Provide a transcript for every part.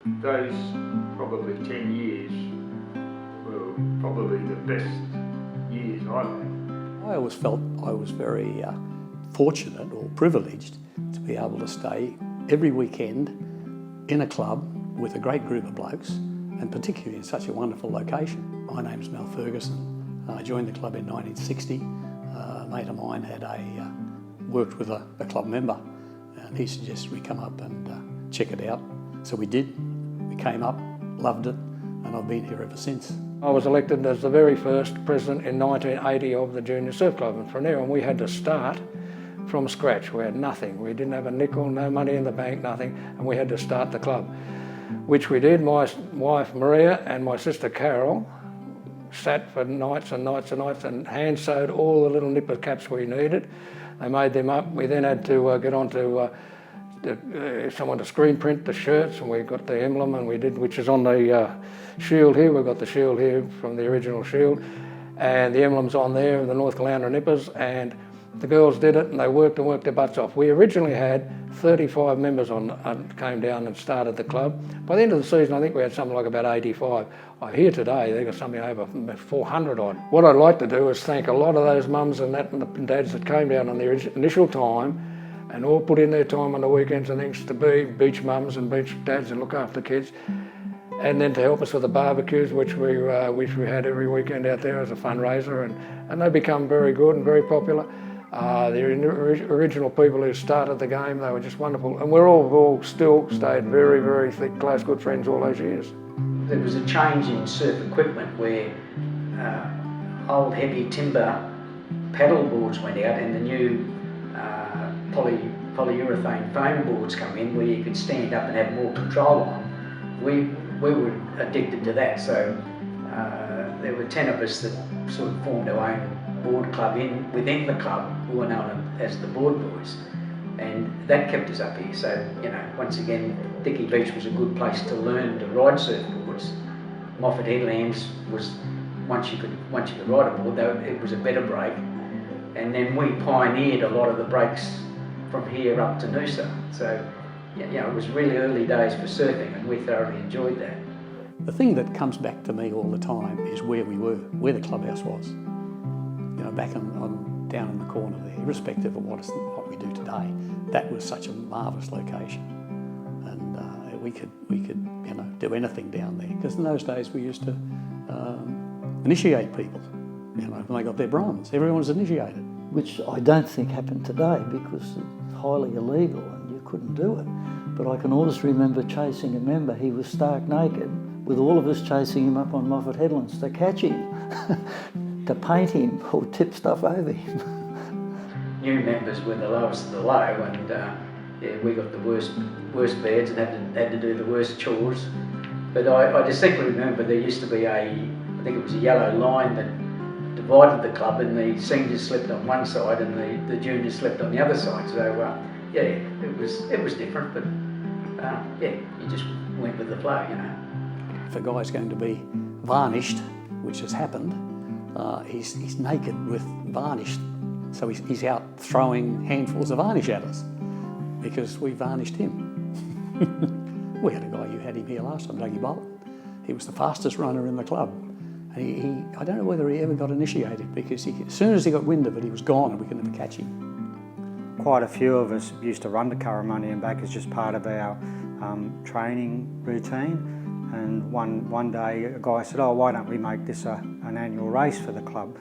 Those probably 10 years were probably the best years I've had. I always felt I was very fortunate or privileged to be able to stay every weekend in a club with a great group of blokes, and particularly in such a wonderful location. My name's Mel Ferguson. I joined the club in 1960. A mate of mine had worked with a club member, and he suggested we come up and check it out. So we did. We came up, loved it, and I've been here ever since. I was elected as the very first president in 1980 of the Junior Surf Club, and from there on we had to start from scratch. We had nothing. We didn't have a nickel, no money in the bank, nothing, and we had to start the club, which we did. My wife Maria and my sister Carol sat for nights and nights and nights and hand sewed all the little nipper caps we needed. They made them up. We then had to get on to someone to screen print the shirts, and we got the emblem, and we did, which is on the shield here. We've got the shield here from the original shield, and the emblem's on there, the North Caloundra nippers, and the girls did it, and they worked their butts off. We originally had 35 members came down and started the club. By the end of the season, I think we had something like about 85. I hear today they've got something over 400 odd. What I'd like to do is thank a lot of those mums and dads that came down on their initial time and all put in their time on the weekends and things to be beach mums and beach dads and look after the kids, and then to help us with the barbecues, which we had every weekend out there as a fundraiser, and they become very good and very popular. The original people who started the game, they were just wonderful, and we're all still stayed very, very thick, close, good friends all those years. There was a change in surf equipment where old heavy timber paddle boards went out and the new polyurethane foam boards come in where you could stand up and have more control on. We were addicted to that, so there were 10 of us that sort of formed our own board club within the club, who were known as the Board Boys, and that kept us up here. So, you know, once again, Dicky Beach was a good place to learn to ride surfboards. Moffat Headlands was, once you could ride a board, though, it was a better break. And then we pioneered a lot of the breaks from here up to Noosa. So, you know, it was really early days for surfing, and we thoroughly enjoyed that. The thing that comes back to me all the time is where we were, where the clubhouse was. You know, back down in the corner there, irrespective of what we do today. That was such a marvellous location, and we could you know, do anything down there, because in those days we used to initiate people. You know, when they got their bronze, everyone was initiated. Which I don't think happened today because it's highly illegal and you couldn't do it. But I can always remember chasing a member. He was stark naked, with all of us chasing him up on Moffat Headlands to catch him, to paint him or tip stuff over him. New members were the lowest of the low, and yeah, we got the worst beds and had to do the worst chores. But I distinctly remember there used to be I think it was a yellow line that divided the club, and the seniors slept on one side and the juniors slept on the other side. So yeah, it was different, but yeah, you just went with the flow, you know. If a guy's going to be varnished, which has happened, he's naked with varnish, so he's out throwing handfuls of varnish at us because we varnished him. We had a guy, you had him here last time, Dougie Bolton. He was the fastest runner in the club. And I don't know whether he ever got initiated, because as soon as he got wind of it, he was gone and we could never catch him. Quite a few of us used to run to Curramundi and back as just part of our training routine. And one day a guy said, "Oh, why don't we make this an annual race for the club?"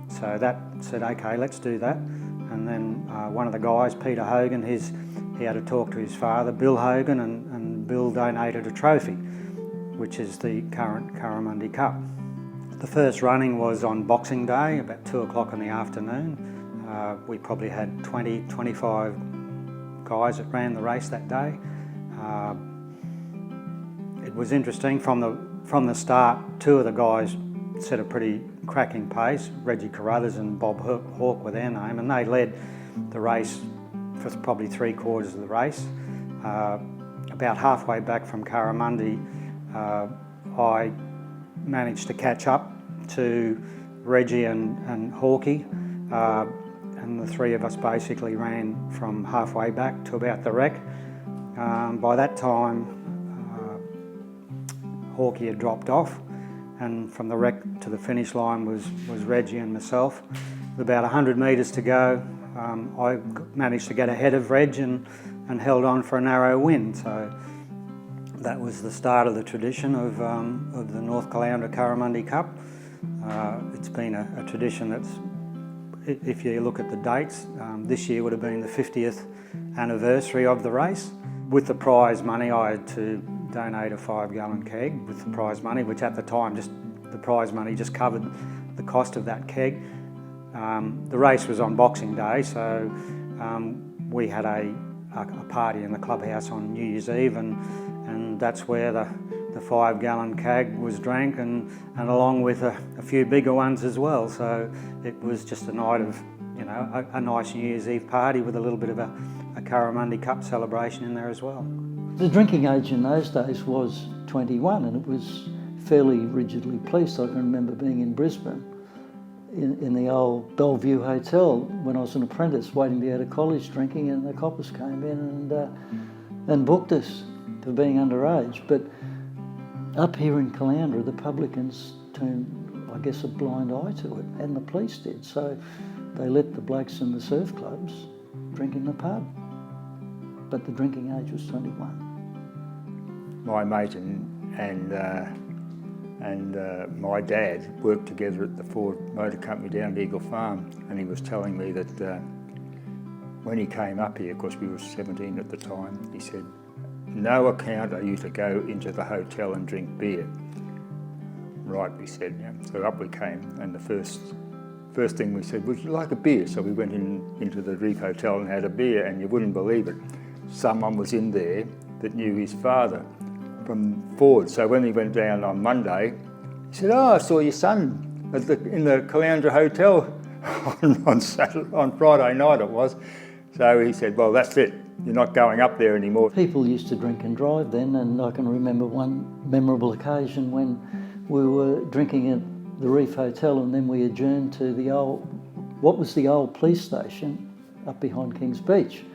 So that said, "Okay, let's do that." And then one of the guys, Peter Hogan, he had to talk to his father, Bill Hogan, and Bill donated a trophy, which is the current Curramundi Cup. The first running was on Boxing Day, about 2 o'clock in the afternoon. We probably had 20, 25 guys that ran the race that day. It was interesting, from the start, two of the guys set a pretty cracking pace. Reggie Carruthers and Bob Hawke were their name, and they led the race for probably 3/4 of the race. About halfway back from Curramundi, I managed to catch up to Reggie and Hawkey, and the three of us basically ran from halfway back to about the wreck. By that time, Hawkey had dropped off, and from the wreck to the finish line was Reggie and myself. With about 100 metres to go, I managed to get ahead of Reg and held on for a narrow win. So that was the start of the tradition of the North Caloundra Curramundi Cup. It's been a tradition that's, if you look at the dates, this year would have been the 50th anniversary of the race. With the prize money, I had to donate a 5-gallon keg with the prize money, which at the time, the prize money just covered the cost of that keg. The race was on Boxing Day, so we had a party in the clubhouse on New Year's Eve, and that's where the 5-gallon keg was drank, and along with a few bigger ones as well. So it was just a night of, you know, a nice New Year's Eve party with a little bit of a Curramundi Cup celebration in there as well. The drinking age in those days was 21, and it was fairly rigidly policed. I can remember being in Brisbane in the old Bellevue Hotel when I was an apprentice waiting to go to college drinking, and the coppers came in and booked us for being underage. But up here in Caloundra, the publicans turned, I guess, a blind eye to it, and the police did. So they let the blokes in the surf clubs drink in the pub. But the drinking age was 21. My mate and my dad worked together at the Ford Motor Company down at Eagle Farm, and he was telling me that when he came up here, of course we were 17 at the time, he said, "No account are you to go into the hotel and drink beer." Right, we said, yeah. So up we came, and the first thing we said, "Would you like a beer?" So we went into the Reef Hotel and had a beer, and you wouldn't believe it. Someone was in there that knew his father from Ford. So when he went down on Monday, he said, "Oh, I saw your son in the Caloundra Hotel on Friday night it was." So he said, "Well, that's it. You're not going up there anymore." People used to drink and drive then, and I can remember one memorable occasion when we were drinking at the Reef Hotel, and then we adjourned to what was the old police station up behind Kings Beach.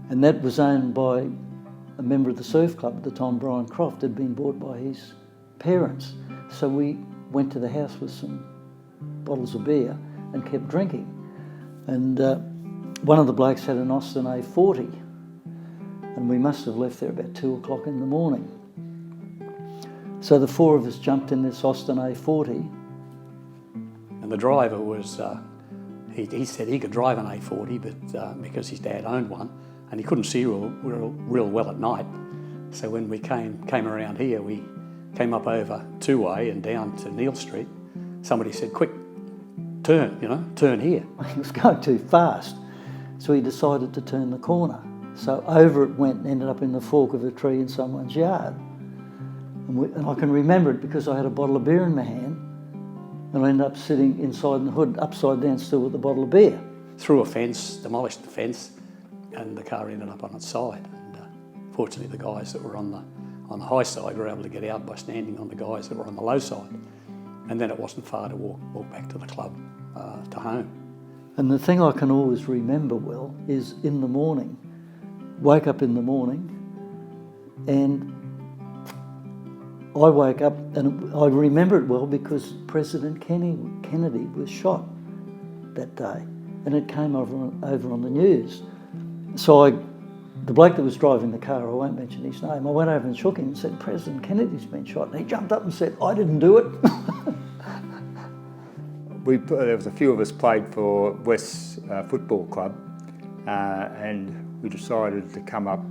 And that was owned by a member of the surf club at the time, Brian Croft, had been bought by his parents. So we went to the house with some bottles of beer and kept drinking. And one of the blokes had an Austin A40, and we must have left there about 2 o'clock in the morning. So the four of us jumped in this Austin A40. And the driver was, he said he could drive an A40, but because his dad owned one, and he couldn't see real well at night. So when we came around here, we came up over Two-Way and down to Neil Street. Somebody said, "Quick, turn here." He was going too fast, so he decided to turn the corner. So over it went and ended up in the fork of a tree in someone's yard. And I can remember it because I had a bottle of beer in my hand, and I ended up sitting inside the hood, upside down still with a bottle of beer. Through a fence, demolished the fence, and the car ended up on its side. And fortunately, the guys that were on the high side were able to get out by standing on the guys that were on the low side. And then it wasn't far to walk back to the club, to home. And the thing I can always remember well is in the morning, wake up in the morning, and I woke up, and I remember it well because President Kennedy was shot that day, and it came over on the news. So the bloke that was driving the car, I won't mention his name, I went over and shook him and said, "President Kennedy's been shot." And he jumped up and said, "I didn't do it." There was a few of us played for West's Football Club, and we decided to come up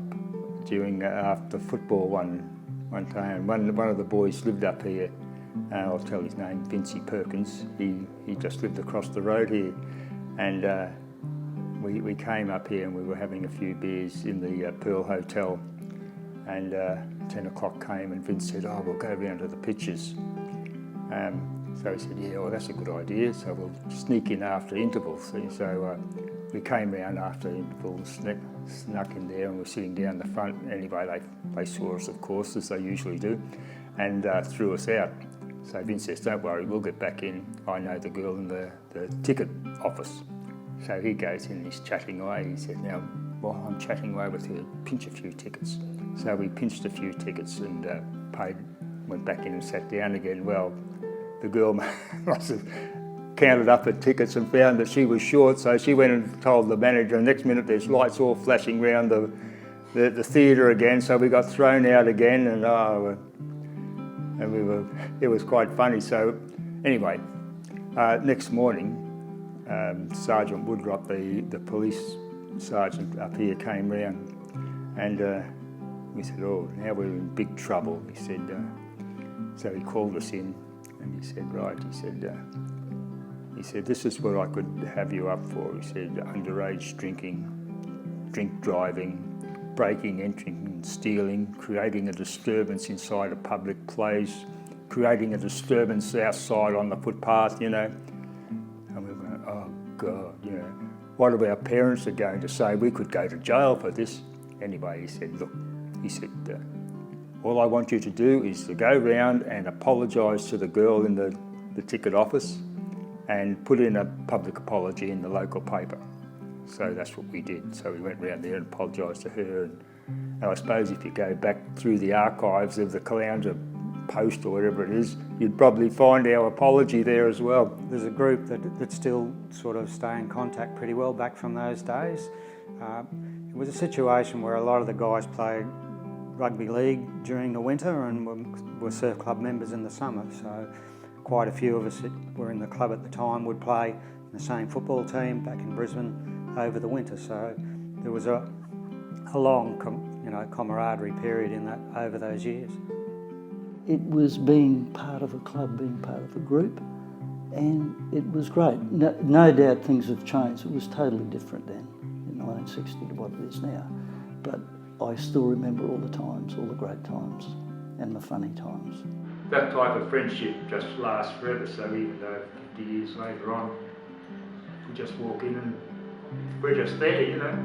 after football one day. And one of the boys lived up here. I'll tell his name, Vincey Perkins. He just lived across the road here, and we came up here and we were having a few beers in the Pearl Hotel, and 10 o'clock came and Vince said, "Oh, we'll go round to the pitches." So he said, "Yeah, well, that's a good idea, so we'll sneak in after intervals." So we came round after intervals, snuck in there, and we're sitting down the front. Anyway, they saw us, of course, as they usually do, and threw us out. So Vince says, "Don't worry, we'll get back in. I know the girl in the ticket office." So he goes in and he's chatting away. He said, "Now, while I'm chatting away with you, pinch a few tickets." So we pinched a few tickets and paid went back in and sat down again. Well, the girl must have counted up her tickets and found that she was short, so she went and told the manager, and next minute there's lights all flashing around the theatre again, so we got thrown out again, and it was quite funny. So anyway, next morning, Sergeant Woodrop, the police sergeant up here, came round, and we said, oh, now we're in big trouble. He said, so he called us in, and he said, right, he said, this is what I could have you up for. He said, underage drinking, drink driving, breaking, entering and stealing, creating a disturbance inside a public place, creating a disturbance outside on the footpath, you know. And we went, oh God, you know, what if our parents are going to say we could go to jail for this? Anyway, he said, look, all I want you to do is to go round and apologise to the girl in the ticket office and put in a public apology in the local paper. So that's what we did. So we went round there and apologised to her. And I suppose if you go back through the archives of the Caloundra Post or whatever it is, you'd probably find our apology there as well. There's a group that still sort of stay in contact pretty well back from those days. It was a situation where a lot of the guys played rugby league during the winter and were surf club members in the summer. So quite a few of us that were in the club at the time would play in the same football team back in Brisbane over the winter. So there was a long camaraderie period in that over those years. It was being part of a club, being part of a group, and it was great. No doubt things have changed. It was totally different then in 1960 to what it is now. But I still remember all the times, all the great times and the funny times. That type of friendship just lasts forever, so even though 50 years later on, we just walk in and we're just there, you know.